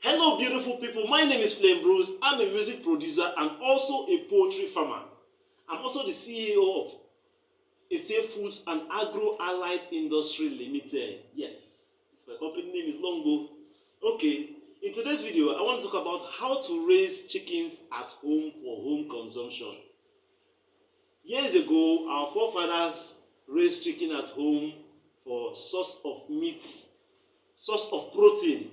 Hello beautiful people, my name is Flame Bruce. I'm a music producer and also a poultry farmer. I'm also the CEO of Ete Foods and Agro Allied Industry Limited. Yes, my company name is Longo. Okay, in today's video, I want to talk about how to raise chickens at home for home consumption. Years ago, our forefathers raised chicken at home for source of meat, source of protein,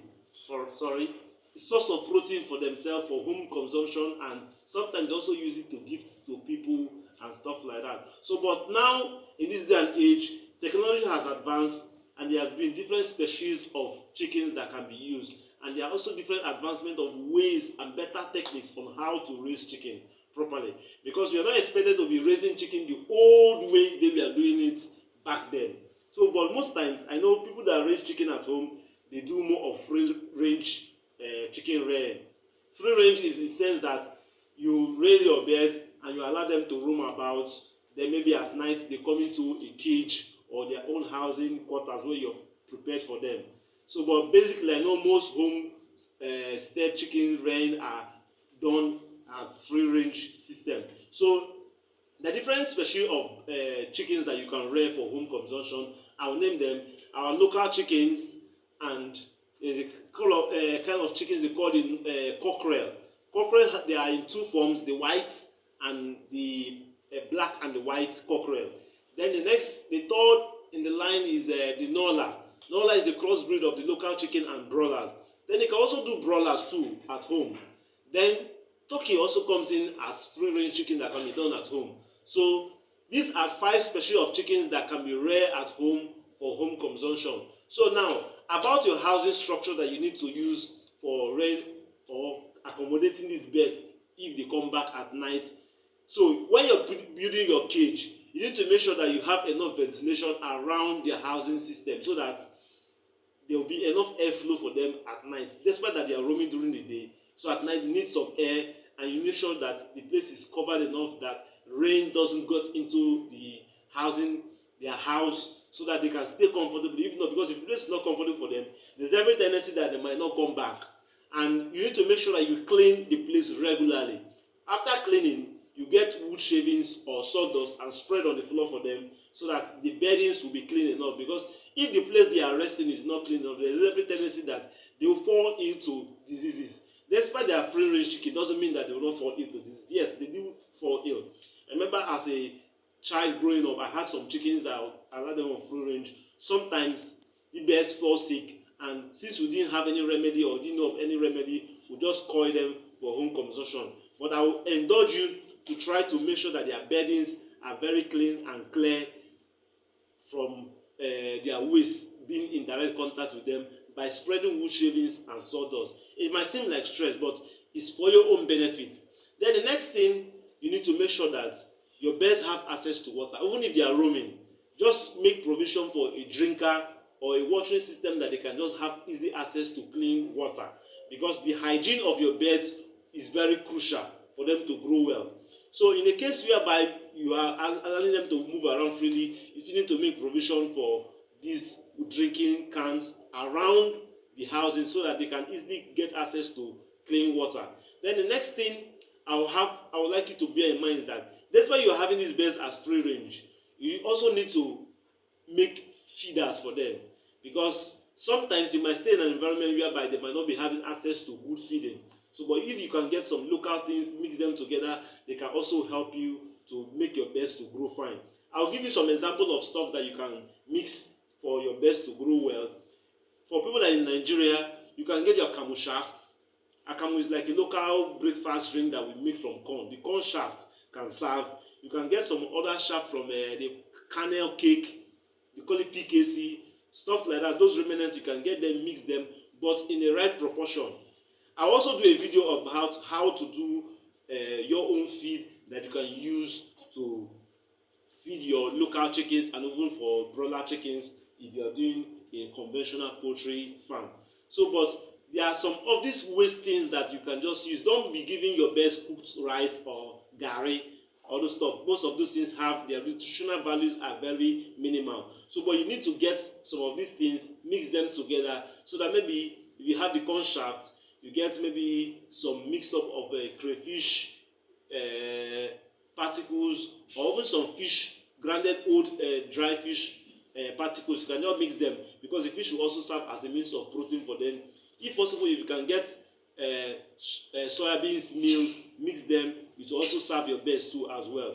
source of protein for themselves for home consumption, and sometimes also use it to gift to people and stuff like that. So but now in this day and age, technology has advanced and there have been different species of chickens that can be used, and there are also different advancement of ways and better techniques on how to raise chickens properly, because we are not expected to be raising chicken the old way they were doing it back then. So but most times I know people that raise chicken at home, they do more of free range chicken rearing. Free range is in the sense that you raise your birds and you allow them to roam about. Then maybe at night they come into a cage or their own housing quarters where you've prepared for them. So but basically I know most home stead chicken rearing are done at free range system. So the different species of chickens that you can rear for home consumption, I will name them our local chickens, and the kind of chickens they call the cockerel. Cockerel, they are in two forms, the white and the black and the white cockerel. Then the third in the line is the Nola. Nola is a crossbreed of the local chicken and broilers. Then you can also do broilers too at home. Then turkey also comes in as free range chicken that can be done at home. So these are 5 species of chickens that can be reared at home for home consumption. So now about your housing structure that you need to use for rent or accommodating these birds if they come back at night. So when you're building your cage, you need to make sure that you have enough ventilation around their housing system so that there will be enough airflow for them at night, despite that they are roaming during the day. So at night you need some air, and you make sure that the place is covered enough that rain doesn't get into the housing, their house, so that they can stay comfortable. If not, because if the place is not comfortable for them, there's every tendency that they might not come back. And you need to make sure that you clean the place regularly. After cleaning, you get wood shavings or sawdust and spread on the floor for them so that the beddings will be clean enough, because if the place they are resting is not clean enough, there is every tendency that they will fall into diseases. Despite they are free range chicken, doesn't mean that they will not fall into disease. Yes, they do fall ill. I remember as a child growing up, I had some chickens that I allowed them on free range. Sometimes the birds fall sick, and since we didn't have any remedy or didn't know of any remedy, we just coil them for home consumption. But I will indulge you to try to make sure that their beddings are very clean and clear from their waste being in direct contact with them by spreading wood shavings and sawdust. It might seem like stress, but it's for your own benefit. Then the next thing, you need to make sure that your birds have access to water, even if they are roaming. Just make provision for a drinker or a watering system that they can just have easy access to clean water, because the hygiene of your birds is very crucial for them to grow well. So in a case whereby you are allowing them to move around freely, you still need to make provision for these drinking cans around the housing so that they can easily get access to clean water. Then the next thing I would like you to bear in mind is that despite you are having these birds as free range, you also need to make feeders for them, because sometimes you might stay in an environment whereby they might not be having access to good feeding. So but if you can get some local things, mix them together, they can also help you to make your birds to grow fine. I'll give you some example of stuff that you can mix for your birds to grow well. For people that are in Nigeria, you can get your akamu shafts. Akamu is like a local breakfast drink that we make from corn. The corn shaft can serve. You can get some other shaft from the kernel cake, they call it PKC, stuff like that. Those remnants, you can get them, mix them, but in the right proportion. I also do a video about how to do your own feed that you can use to feed your local chickens and even for broiler chickens if you are doing a conventional poultry farm. So but there are some of these waste things that you can just use. Don't be giving your birds cooked rice or garri, all those stuff. Most of those things have their nutritional values are very minimal. So but you need to get some of these things, mix them together so that maybe if you have the corn shaft, you get maybe some mix up of crayfish particles, or even some fish, grounded old dry fish particles. You can just mix them, because the fish will also serve as a means of protein for them. If possible, if you can get soybeans meal, mix them, it will also serve your birds too as well.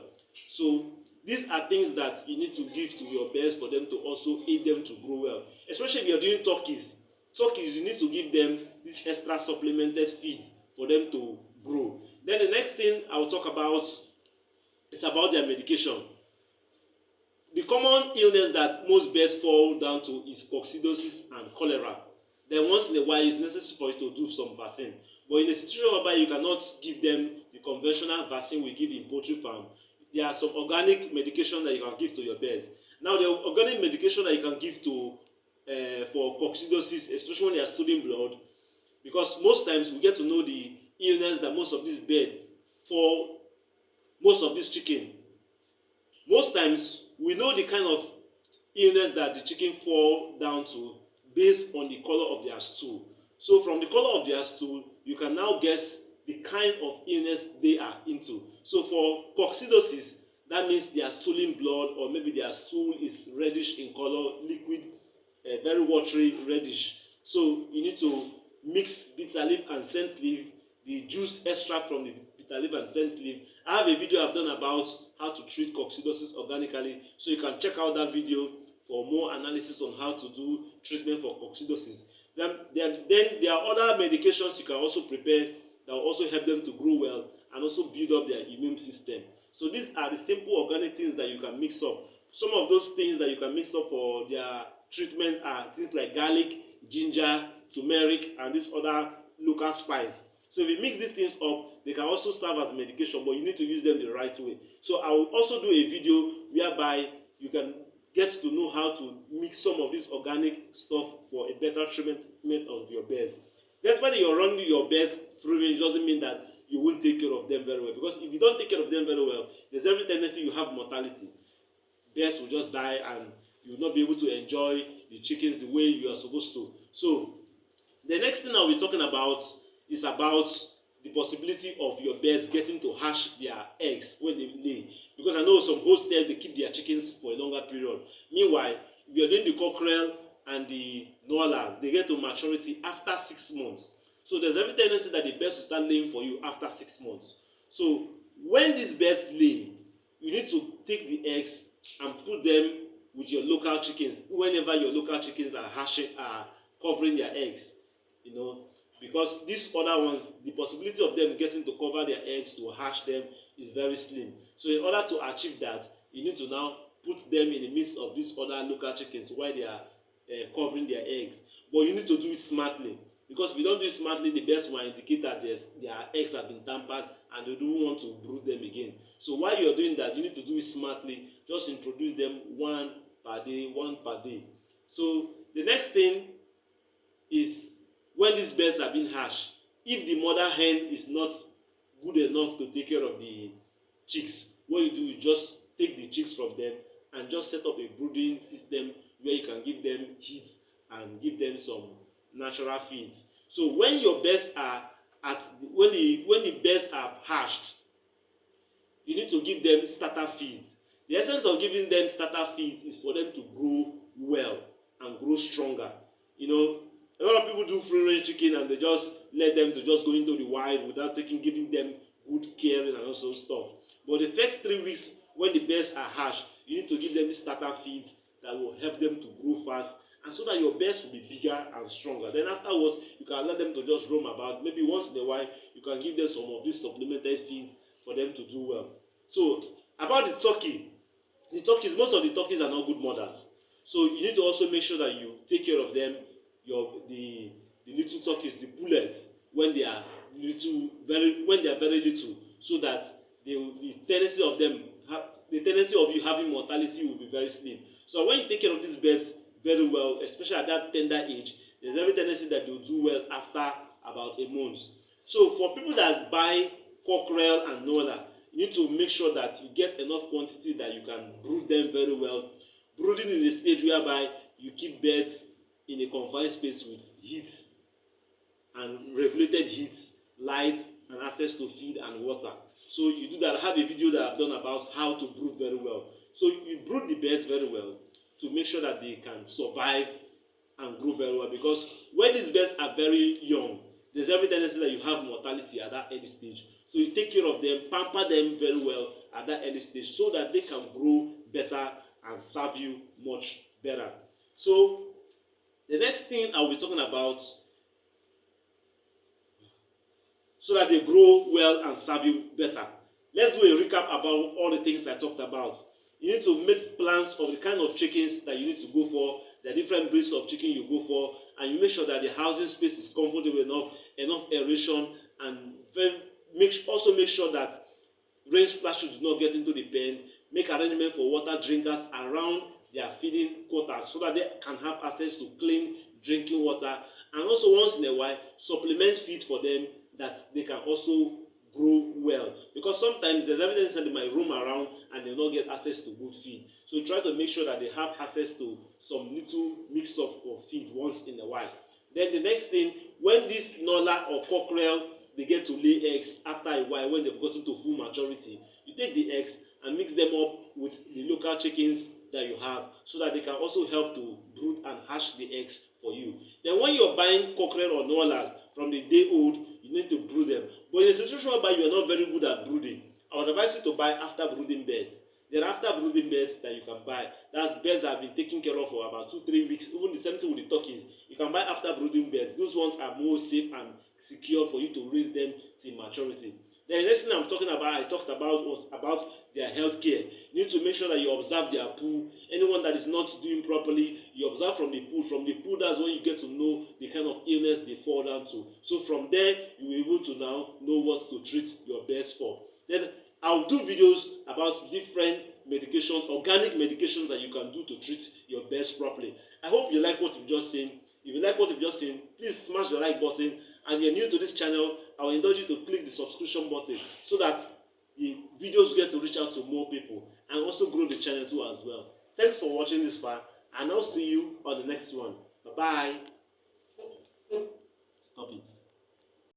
So these are things that you need to give to your birds for them to also aid them to grow well. Especially if you are doing turkeys. Turkeys, you need to give them this extra supplemented feed for them to grow. Then the next thing I will talk about is about their medication. The common illness that most birds fall down to is coccidiosis and cholera. Then once in a while, it's necessary for you to do some vaccine. But in a situation whereby you cannot give them the conventional vaccine we give in poultry farm, there are some organic medication that you can give to your birds. Now, the organic medication that you can give to for coccidiosis, especially when they are stooling blood, because most times we get to know the illness that most of these birds fall, most of this chicken. Most times we know the kind of illness that the chicken fall down to based on the color of their stool. So from the color of their stool, you can now guess the kind of illness they are into. So for coccidiosis, that means they are stooling blood, or maybe their stool is reddish in color, liquid, very watery, reddish. So you need to mix bitter leaf and scent leaf, the juice extract from the bitter leaf and scent leaf. I have a video I've done about how to treat coccidiosis organically, so you can check out that video for more analysis on how to do treatment for coccidiosis. Then there are other medications you can also prepare that will also help them to grow well and also build up their immune system. So these are the simple organic things that you can mix up. Some of those things that you can mix up for their treatments are things like garlic, ginger, turmeric, and this other local spice. So if you mix these things up, they can also serve as medication, but you need to use them the right way. So I will also do a video whereby you can get to know how to mix some of this organic stuff for a better treatment of your birds. Despite you're running your birds free range, doesn't mean that you won't take care of them very well. Because if you don't take care of them very well, there's every tendency you have mortality. Birds will just die and you will not be able to enjoy the chickens the way you are supposed to. So the next thing I'll be talking about is about the possibility of your birds getting to hatch their eggs when they lay. Because I know some homesteads, they keep their chickens for a longer period. Meanwhile, if you're doing the cockerel and the Noala, they get to maturity after 6 months. So there's every tendency that the birds will start laying for you after 6 months. So when these birds lay, you need to take the eggs and put them with your local chickens whenever your local chickens are covering their eggs, because these other ones, the possibility of them getting to cover their eggs to hatch them is very slim. So in order to achieve that, you need to now put them in the midst of these other local chickens while they are covering their eggs. But you need to do it smartly, because if you don't do it smartly, the birds will indicate that their eggs have been tampered and they don't want to brood them again. So while you're doing that, you need to do it smartly. Just introduce them one per day. So the next thing is, when these birds are being hatched, if the mother hen is not good enough to take care of the chicks, what you do is just take the chicks from them and just set up a brooding system where you can give them heat and give them some natural feeds. So when your birds are when the birds are hatched, you need to give them starter feeds. The essence of giving them starter feeds is for them to grow well and grow stronger. A lot of people do free range chicken and they just let them to just go into the wild without giving them good caring and also stuff. But the first 3 weeks when the birds are hatched, you need to give them the starter feeds that will help them to grow fast, and so that your birds will be bigger and stronger. Then afterwards, you can let them to just roam about. Maybe once in a while, you can give them some of these supplemented feeds for them to do well. So about the turkeys, most of the turkeys are not good mothers. So you need to also make sure that you take care of them. The little turkeys, the pullets, when they are very little, so that the tendency of you having mortality will be very slim. So when you take care of these birds very well, especially at that tender age, there's every tendency that they'll do well after about a month. So for people that buy cockerel and Nola, you need to make sure that you get enough quantity that you can brood them very well. Brooding is a stage whereby you keep birds in a confined space with heat and regulated heat, light, and access to feed and water. So you do that. I have a video that I've done about how to brood very well. So you brood the birds very well to make sure that they can survive and grow very well, because when these birds are very young, there's every tendency that you have mortality at that early stage. So you take care of them, pamper them very well at that early stage so that they can grow better and serve you much better. So the next thing I'll be talking about, so that they grow well and serve you better. Let's do a recap about all the things I talked about. You need to make plans of the kind of chickens that you need to go for, the different breeds of chicken you go for, and you make sure that the housing space is comfortable enough aeration, and also make sure that rain splashes do not get into the pen. Make arrangement for water drinkers around their feeding quarters so that they can have access to clean drinking water, and also once in a while supplement feed for them that they can also grow well, because sometimes there's evidence that they might roam around and they not get access to good feed. So try to make sure that they have access to some little mix of feed once in a while. Then the next thing, when this nola or cockerel they get to lay eggs after a while, when they've gotten to full maturity, you take the eggs and mix them up with the local chickens that you have so that they can also help to brood and hatch the eggs for you. Then when you're buying cockerel or nolas from the day old, you need to brood them. But in a situation whereby you are not very good at brooding, I would advise you to buy after brooding beds. There are after brooding beds that you can buy. That's beds that have been taken care of for about 2-3 weeks. Even the same thing with the turkeys. You can buy after brooding beds. Those ones are more safe and secure for you to raise them till maturity. The next thing I talked about was about their health care. You need to make sure that you observe their poo. Anyone that is not doing properly, you observe from the poo. From the poo, that's when you get to know the kind of illness they fall down to. So from there, you will be able to now know what to treat your birds for. Then I'll do videos about different medications, organic medications that you can do to treat your birds properly. I hope you like what you've just seen. If you like what you've just seen, please smash the like button. And you're new to this channel, I will indulge you to click the subscription button so that the videos get to reach out to more people and also grow the channel too as well. Thanks for watching this far, and I'll see you on the next one. Bye bye. Stop it.